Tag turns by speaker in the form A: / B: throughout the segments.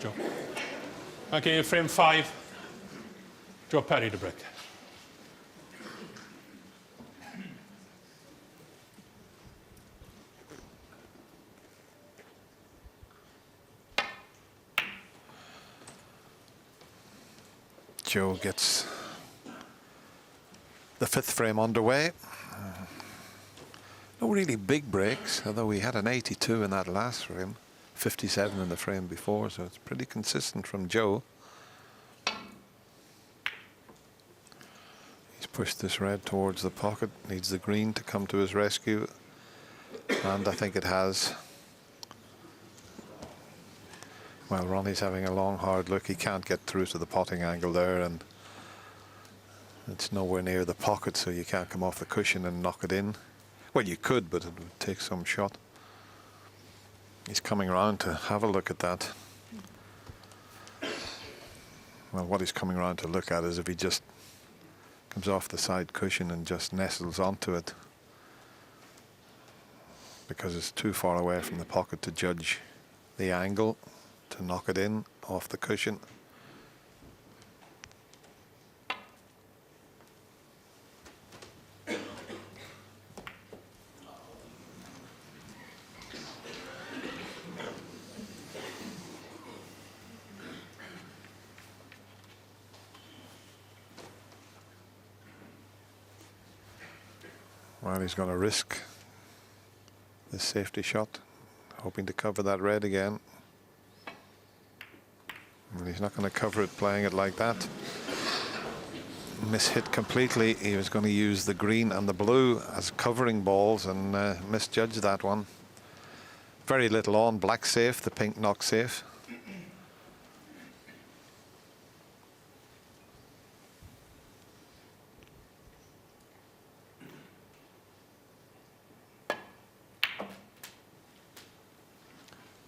A: Joe. Okay, frame 5. Joe Perry to break.
B: Joe gets the 5th frame underway. No really big breaks, although we had an 82 in that last frame, 57 in the frame before, so it's pretty consistent from Joe. He's pushed this red towards the pocket, needs the green to come to his rescue, and I think it has. Well, Ronnie's having a long, hard look. He can't get through to the potting angle there, and it's nowhere near the pocket, so you can't come off the cushion and knock it in. Well, you could, but it would take some shot. He's coming around to have a look at that. Well, what he's coming around to look at is if he just comes off the side cushion and just nestles onto it, because it's too far away from the pocket to judge the angle to knock it in off the cushion. Well, he's going to risk this safety shot, hoping to cover that red again. And he's not going to cover it playing it like that. Mishit completely. He was going to use the green and the blue as covering balls and misjudged that one. Very little on. Black safe, the pink not safe.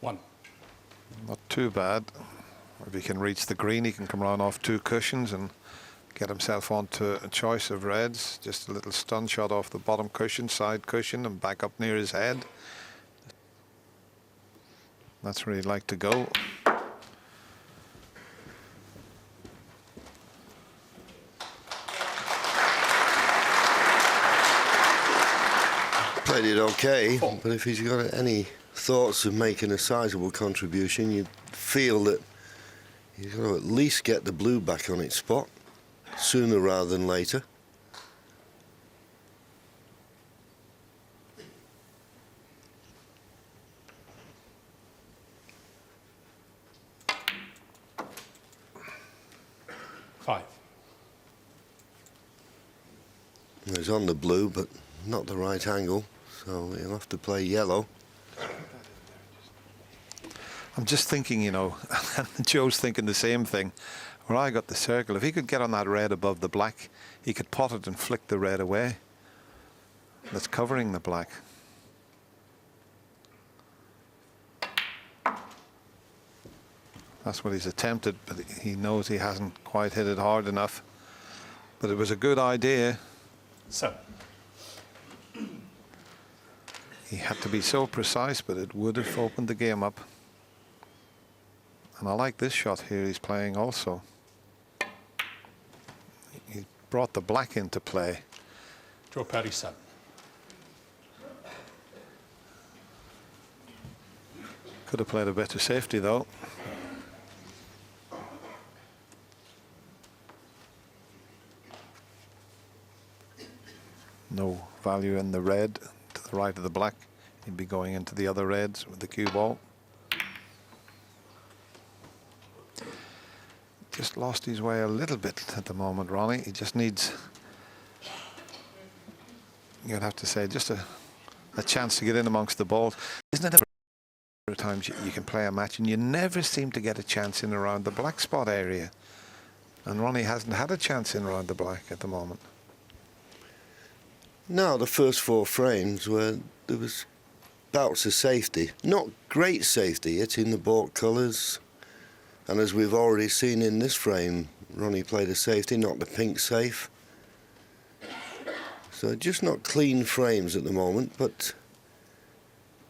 A: One.
B: Not too bad. If he can reach the green, he can come around off 2 cushions and get himself onto a choice of reds. Just a little stun shot off the bottom cushion, side cushion, and back up near his head. That's where he'd like to go.
C: Played it okay, but if he's got any thoughts of making a sizable contribution, you'd feel that he's got to at least get the blue back on its spot sooner rather than later.
A: Five.
C: He's on the blue, but not the right angle, so he'll have to play yellow.
B: I'm just thinking, you know, and Joe's thinking the same thing. Where I got the circle, if he could get on that red above the black, he could pot it and flick the red away. That's covering the black. That's what he's attempted, but he knows he hasn't quite hit it hard enough. But it was a good idea.
A: Seven.
B: He had to be so precise, but it would have opened the game up. And I like this shot here he's playing also. He brought the black into play.
A: Joe Perry, 7.
B: Could have played a better safety though. No value in the red to the right of the black. He'd be going into the other reds with the cue ball. Just lost his way a little bit at the moment, Ronnie. He just needs, you'd have to say, just a chance to get in amongst the balls. Isn't it ever times you can play a match and you never seem to get a chance in around the black spot area? And Ronnie hasn't had a chance in around the black at the moment.
C: No, the first 4 frames where there was bouts of safety. Not great safety, hitting the baulk colours. And as we've already seen in this frame, Ronnie played a safety, not the pink safe. So just not clean frames at the moment, but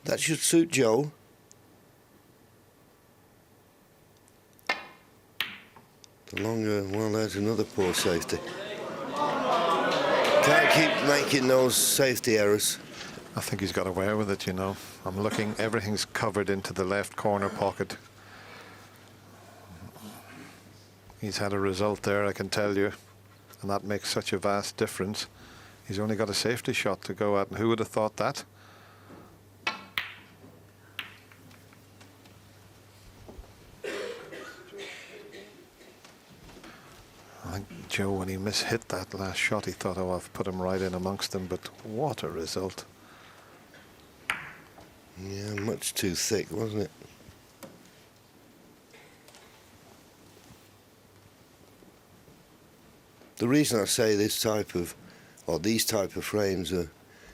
C: that should suit Joe. The longer, well, there's another poor safety. Can't keep making those safety errors.
B: I think he's got away with it, you know. I'm looking, everything's covered into the left corner pocket. He's had a result there, I can tell you, and that makes such a vast difference. He's only got a safety shot to go at, and who would have thought that? I think Joe, when he mishit that last shot, he thought, oh, I've put him right in amongst them, but what a result.
C: Yeah, much too thick, wasn't it? The reason I say this type of, or these type of frames,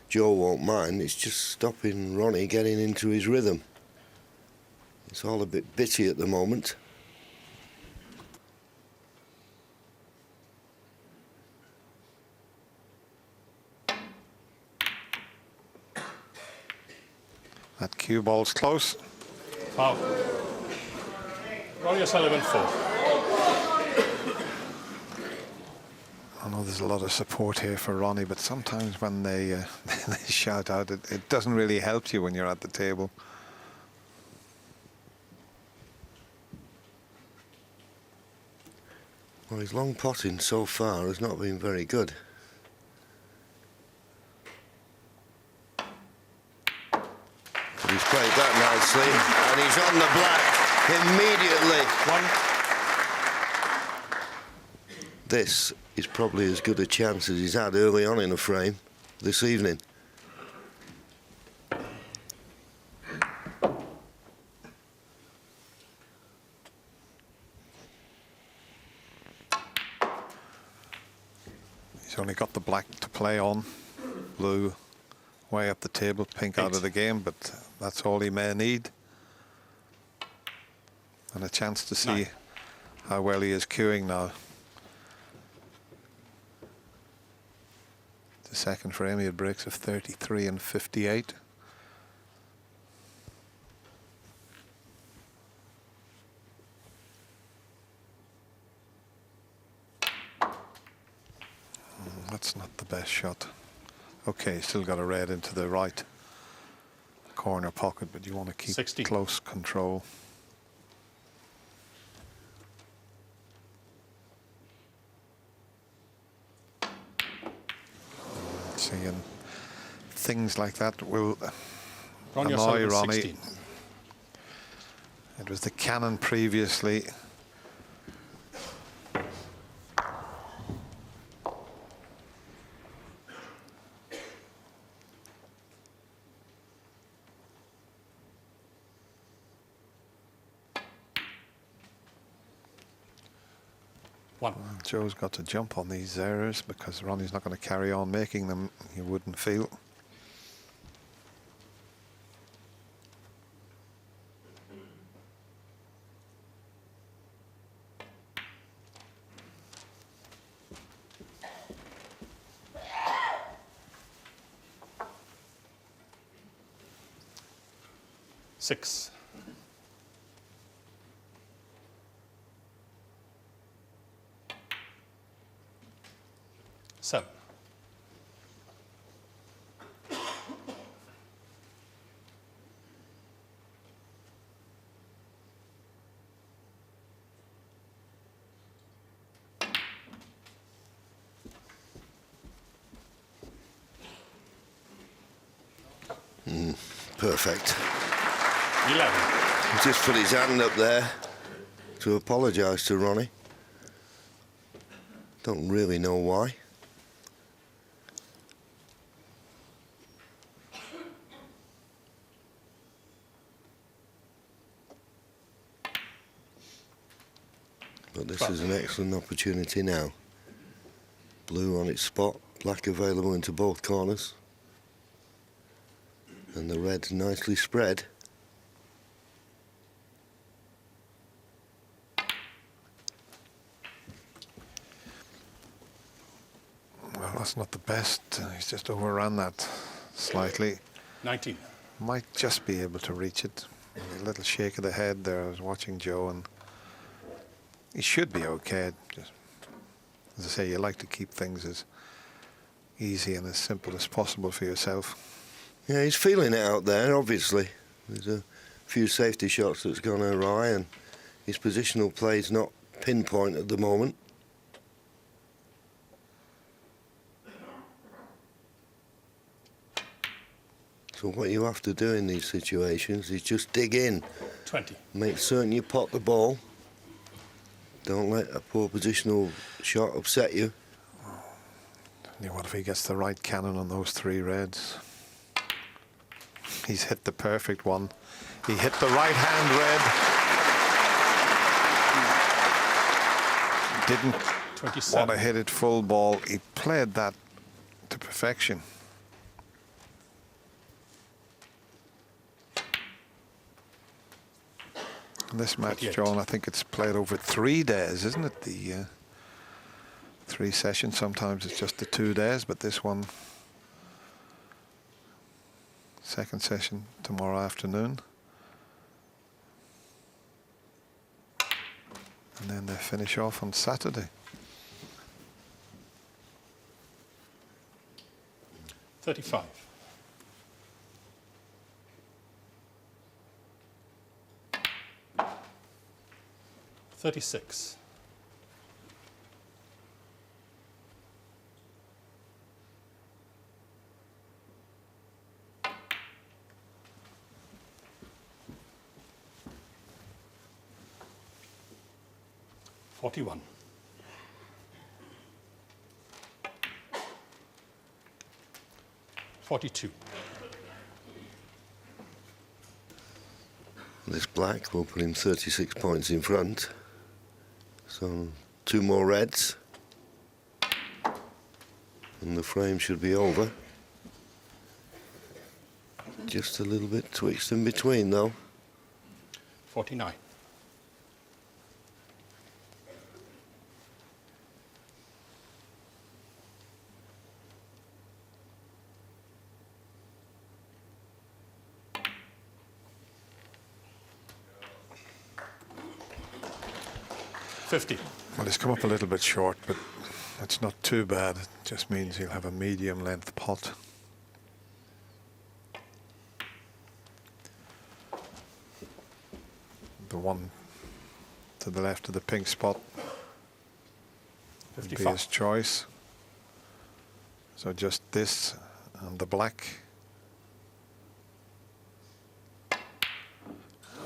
C: Joe won't mind, it's just stopping Ronnie getting into his rhythm. It's all a bit bitty at the moment.
B: That cue ball's close.
A: Foul. Ronnie O'Sullivan 4.
B: I know there's a lot of support here for Ronnie, but sometimes when they, they shout out, it doesn't really help you when you're at the table.
C: Well, his long potting so far has not been very good. But he's played that nicely, and he's on the black immediately. This is probably as good a chance as he's had early on in a frame this evening.
B: He's only got the black to play on. Blue way up the table, pink out of the game, but that's all he may need. And a chance to see how well he is queuing now. The second frame, he had breaks of 33 and 58. That's not the best shot. Okay, still got a red into the right corner pocket, but you want to keep
A: 60.
B: Close control. Seeing things like that will
A: Ronnie
B: annoy
A: O'Sullivan
B: Ronnie.
A: 16.
B: It was the cannon previously. Joe's got to jump on these errors because Ronnie's not going to carry on making them, you wouldn't feel.
A: Six. Seven.
C: Perfect.
A: 11.
C: He just put his hand up there to apologise to Ronnie. Don't really know why. But this is an excellent opportunity now. Blue on its spot, black available into both corners. And the red nicely spread.
B: Well, that's not the best. He's just overran that slightly.
A: 19.
B: Might just be able to reach it. A little shake of the head there. I was watching Joe, and He should be okay. Just, as I say, you like to keep things as easy and as simple as possible for yourself.
C: Yeah, he's feeling it out there, obviously. There's a few safety shots that's gone awry, and his positional play's not pinpoint at the moment. So what you have to do in these situations is just dig in.
A: 20.
C: Make certain you pot the ball. Don't let a poor positional shot upset you.
B: Yeah, what if he gets the right cannon on those 3 reds? He's hit the perfect one. He hit the right hand red. Didn't
A: 27.
B: want to hit it full ball. He played that to perfection. This match,
A: 28.
B: John, I think it's played over 3 days, isn't it? The 3 sessions. Sometimes it's just the 2 days, but this one, second session tomorrow afternoon. And then they finish off on Saturday.
A: 35. $36. $41. $42.
C: This black will put him 36 points in front. So 2 more reds. And the frame should be over. Just a little bit twixt in between, though.
A: 49. $50.
B: Well, he's come up a little bit short, but it's not too bad. It just means he'll have a medium length pot. The one to the left of the pink spot would be
A: 55.
B: his choice. So just this and the black.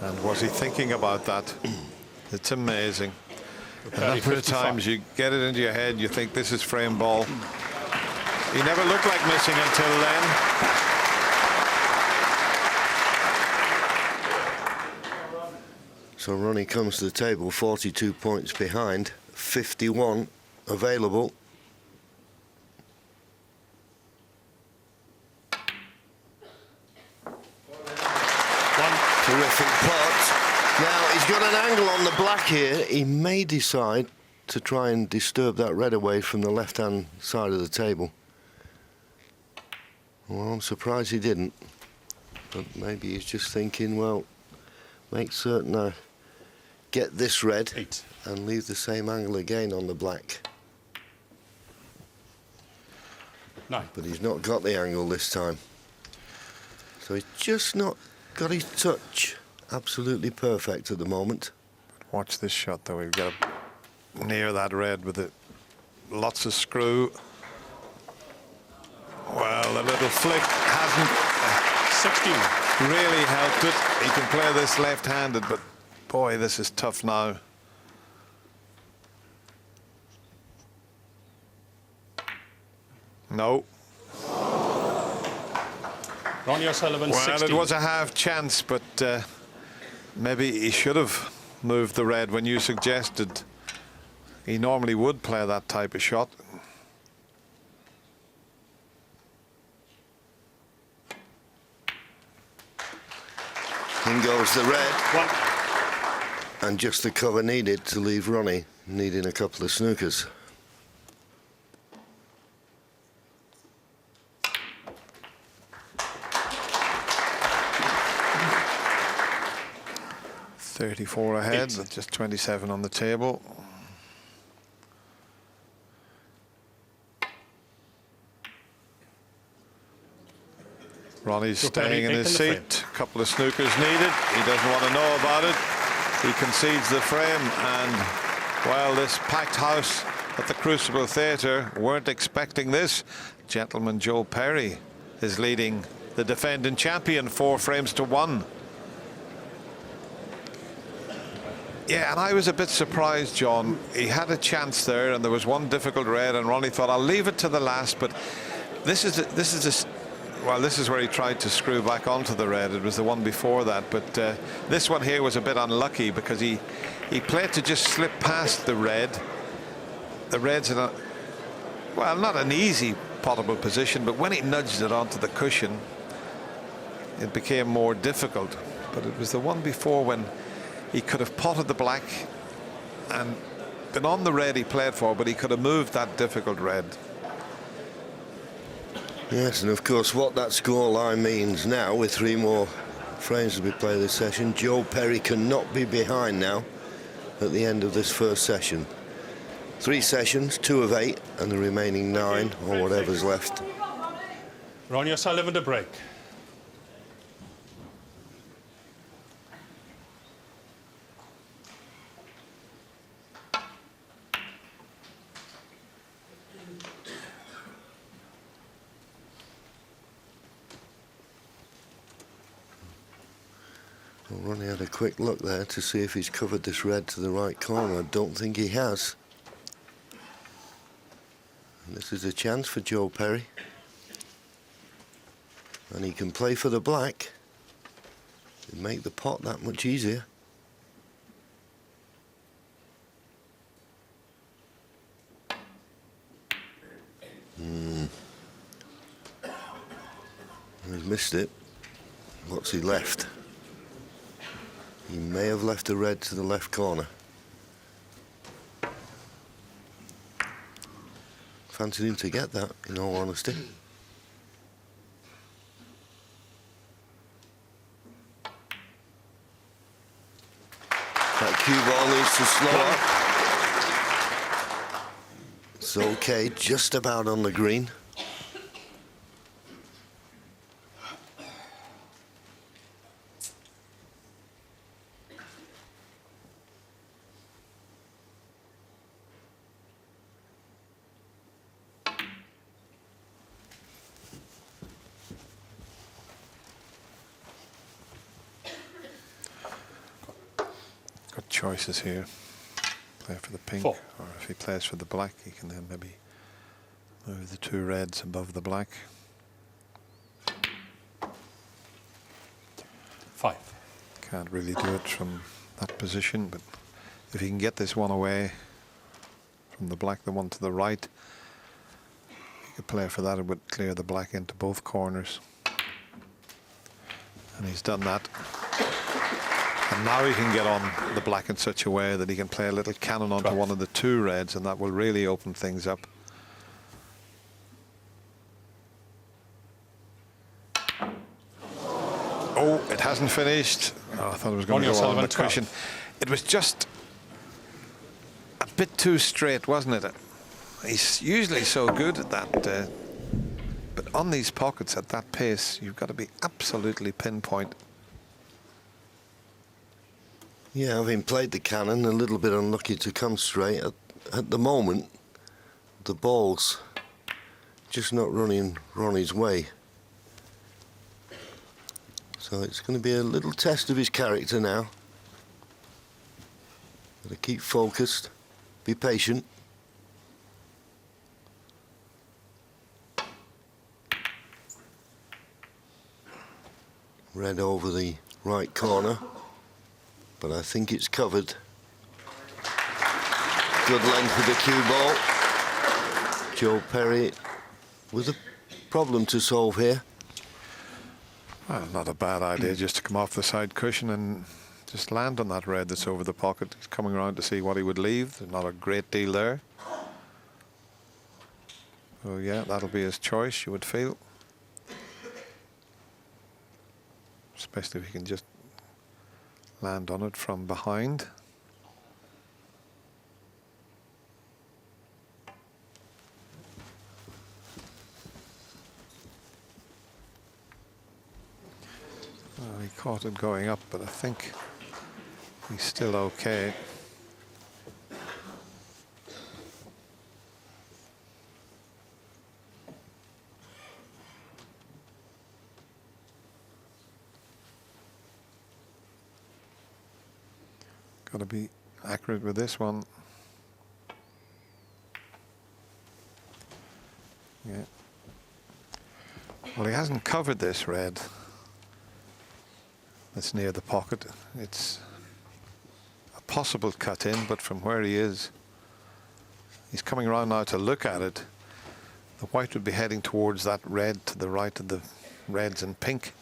B: And was he thinking about that? It's amazing. A number of
A: 55.
B: times you get it into your head, you think this is frame ball. He never looked like missing until then.
C: So Ronnie comes to the table 42 points behind, 51 available. Terrific pot. Now, he's got an angle on the black here. He may decide to try and disturb that red away from the left-hand side of the table. Well, I'm surprised he didn't. But maybe he's just thinking, well, make certain I get this red
A: 8.
C: and leave the same angle again on the black.
A: 9.
C: But he's not got the angle this time. So he's just not got his touch absolutely perfect at the moment.
B: Watch this shot though. We've got near that red with it. Lots of screw. Well, the little flick hasn't
A: 16.
B: really helped it. He can play this left-handed, but boy, this is tough now. No.
A: Ronnie O'Sullivan,
B: Well,
A: 16.
B: it was a half chance, but maybe he should have moved the red when you suggested he normally would play that type of shot.
C: In goes the red.
A: 1.
C: And just the cover needed to leave Ronnie needing a couple of snookers.
B: 34 ahead,
A: 8.
B: just 27 on the table. Ronnie's
A: Joe Perry,
B: staying in
A: 8
B: his
A: in the frame.
B: seat. A couple of snookers needed. He doesn't want to know about it. He concedes the frame, and while this packed house at the Crucible Theatre weren't expecting this, gentleman Joe Perry is leading the defending champion 4 frames to 1. Yeah, and I was a bit surprised, John. He had a chance there, and there was one difficult red, and Ronnie thought, I'll leave it to the last. But this is where he tried to screw back onto the red. It was the one before that, but this one here was a bit unlucky because he played to just slip past the red. The red's in a, well, not an easy potable position, but when he nudged it onto the cushion, it became more difficult. But it was the one before when he could have potted the black and been on the red he played for, but he could have moved that difficult red.
C: Yes, and of course what that scoreline means now, with 3 more frames to be played this session, Joe Perry cannot be behind now at the end of this first session. 3 sessions, 2 of 8, and the remaining 9, or whatever's left.
A: Ronnie O'Sullivan to break.
C: Well, Ronnie had a quick look there to see if he's covered this red to the right corner. I don't think he has. And this is a chance for Joe Perry. And he can play for the black. It'd make the pot that much easier. He's missed it. What's he left? He may have left a red to the left corner. Fancied him to get that, in all honesty. That cue ball needs to slow up. It's okay, just about on the green.
B: Choices here. Play for the pink,
A: 4.
B: or if he plays for the black, he can then maybe move the 2 reds above the black.
A: 5.
B: Can't really do it from that position, but if he can get this one away from the black, the one to the right, he could play for that. It would clear the black into both corners, and he's done that. And now he can get on the black in such a way that he can play a little cannon onto
A: 12.
B: one of the 2 reds, and that will really open things up. Oh, it hasn't finished. Oh, I thought it was going to
A: Ronnie
B: go on the
A: O'Sullivan,
B: cushion. It was just a bit too straight, wasn't it? He's usually so good at that. But on these pockets at that pace, you've got to be absolutely pinpoint.
C: Yeah, having played the cannon, a little bit unlucky to come straight. At the moment, the ball's just not running Ronnie's way. So it's going to be a little test of his character now. Got to keep focused, be patient. Red over the right corner, but I think it's covered. Good length of the cue ball. Joe Perry with a problem to solve here.
B: Well, not a bad idea just to come off the side cushion and just land on that red that's over the pocket. He's coming around to see what he would leave. There's not a great deal there. Oh yeah, that'll be his choice, you would feel. Especially if he can just land on it from behind. Well, he caught it going up, but I think he's still okay. Got to be accurate with this one. Yeah. Well, he hasn't covered this red. That's near the pocket. It's a possible cut in, but from where he is, he's coming around now to look at it. The white would be heading towards that red to the right of the reds and pink.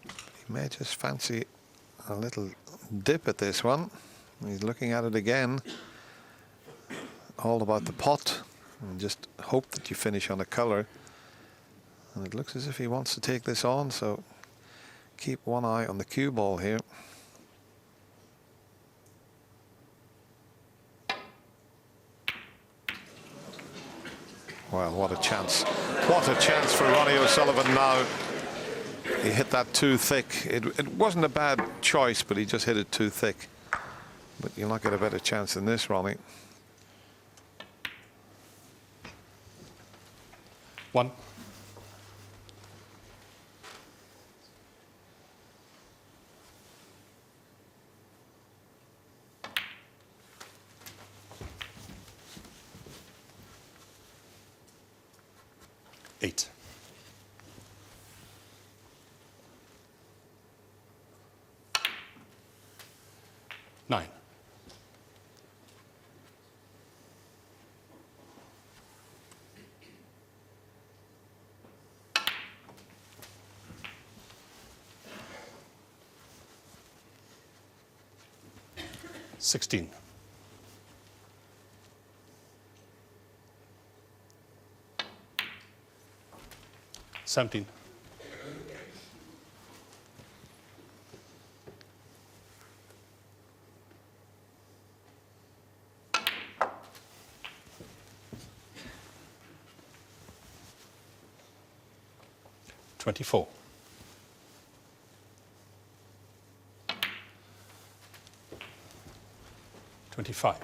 B: He may just fancy a little dip at this one. He's looking at it again. All about the pot, and just hope that you finish on a colour. And it looks as if he wants to take this on, so keep one eye on the cue ball here. Well, what a chance. What a chance for Ronnie O'Sullivan now. He hit that too thick. It wasn't a bad choice, but he just hit it too thick. But you'll not get a better chance than this, Ronnie.
A: 1. Eight. 9. 16. 17. 24. 25.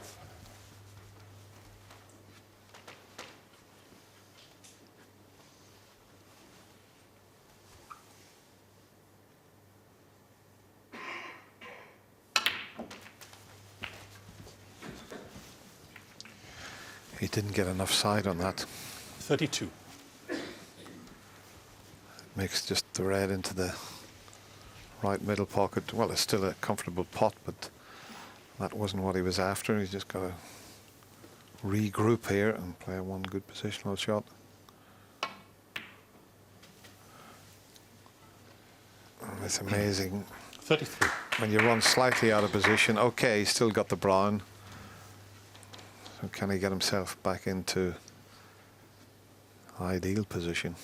B: 'He didn't get enough side on that.
A: 32.
B: Makes just the red into the right middle pocket. Well, it's still a comfortable pot, but that wasn't what he was after. He's just got to regroup here and play one good positional shot. And it's amazing
A: 33.
B: when you run slightly out of position. Okay, he's still got the brown. So can he get himself back into ideal position?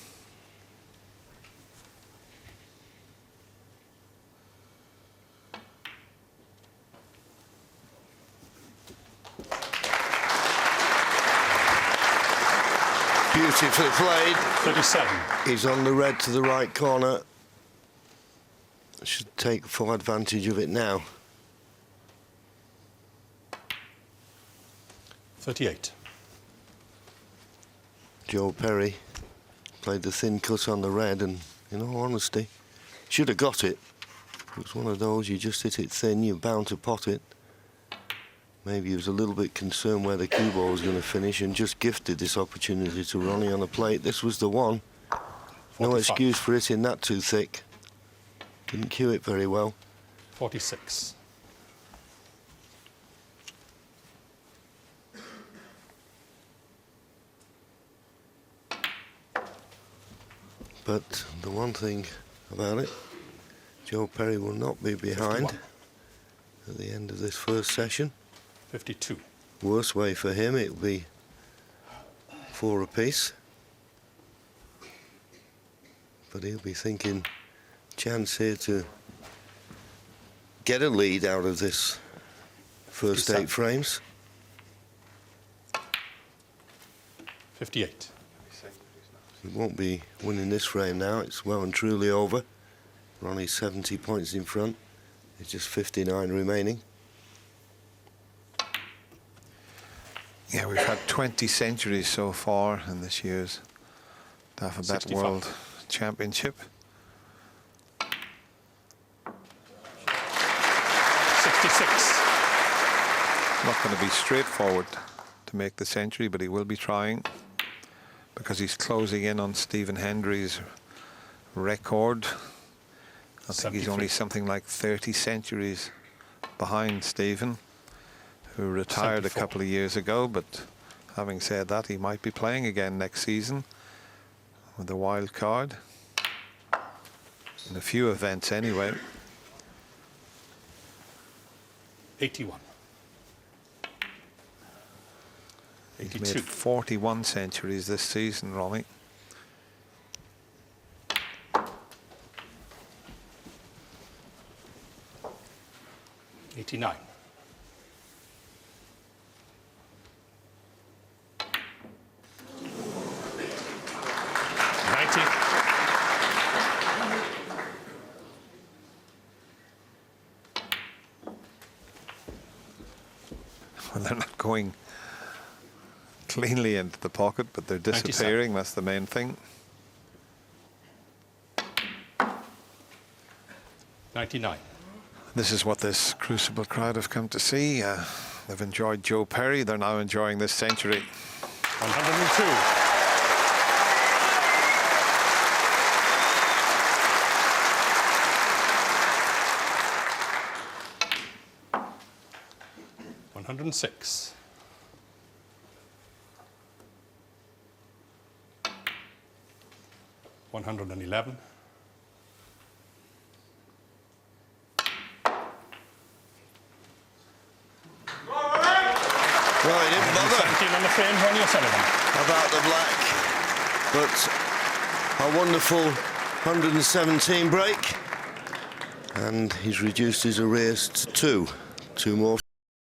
C: Beautifully played.
A: 37.
C: He's on the red to the right corner. Should take full advantage of it now.
A: 38.
C: Joe Perry played the thin cut on the red, and in all honesty, should have got it. It was one of those, you just hit it thin, you're bound to pot it. Maybe he was a little bit concerned where the cue ball was going to finish and just gifted this opportunity to Ronnie on the plate. This was the one.
A: 45.
C: No excuse for hitting that too thick. Didn't cue it very well.
A: 46.
C: But the one thing about it, Joe Perry will not be behind
A: 51.
C: at the end of this first session.
A: 52.
C: Worst way for him, it would be 4 apiece. But he'll be thinking chance here to get a lead out of this first 8 frames.
A: 58.
C: He won't be winning this frame now. It's well and truly over. Ronnie's 70 points in front. It's just 59 remaining.
B: Yeah, we've had 20 centuries so far in this year's Alphabet
A: 65.
B: World Championship.
A: 66.
B: Not going to be straightforward to make the century, but he will be trying because he's closing in on Stephen Hendry's record. I think he's
A: 73.
B: only something like 30 centuries behind Stephen, who retired
A: 74.
B: a couple of years ago, but having said that, he might be playing again next season with the wild card in a few events anyway.
A: 81.
B: He's
A: 82.
B: made 41 centuries this season, Ronnie.
A: '89.
B: Well, they're not going cleanly into the pocket, but they're
A: 97.
B: disappearing. That's the main thing.
A: 99.
B: This is what this Crucible crowd have come to see. They've enjoyed Joe Perry. They're now enjoying this century.
A: 102. 106. 111.
C: Well, he didn't bother
A: 17 on the frame, Ronnie O'Sullivan.
C: about the black, but a wonderful 117 break, and he's reduced his arrears to 2 more.